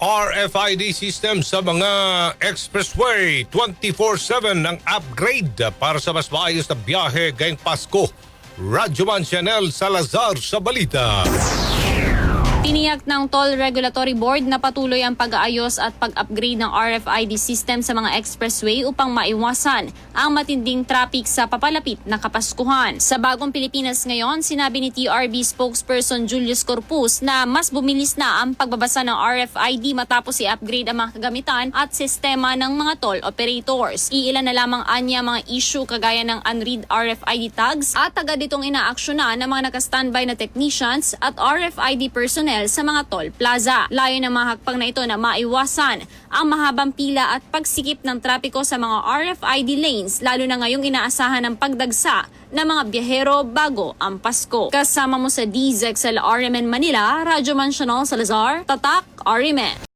RFID system sa mga expressway. 24/7 ang upgrade para sa mas maayos na biyahe ngayong Pasko. Radyoman Chanel Salazar sa balita. Tiniyak ng Toll Regulatory Board na patuloy ang pag-aayos at pag-upgrade ng RFID system sa mga expressway upang maiwasan ang matinding traffic sa papalapit na Kapaskuhan. Sa Bagong Pilipinas ngayon, sinabi ni TRB spokesperson Julius Corpus na mas bumilis na ang pagbabasa ng RFID matapos i-upgrade ang mga kagamitan at sistema ng mga toll operators. Iilan na lamang anya mga issue kagaya ng unread RFID tags at agad itong inaaksyonan ng mga naka-standby na technicians at RFID personnel sa mga toll plaza. Layo ng mga hakbang na ito na maiwasan ang mahabang pila at pagsikip ng trapiko sa mga RFID lanes, lalo na ngayong inaasahan ng pagdagsa ng mga biyahero bago ang Pasko. Kasama mo sa DZXL RMN Manila, Radyoman Chanel Salazar, Tatak RMN.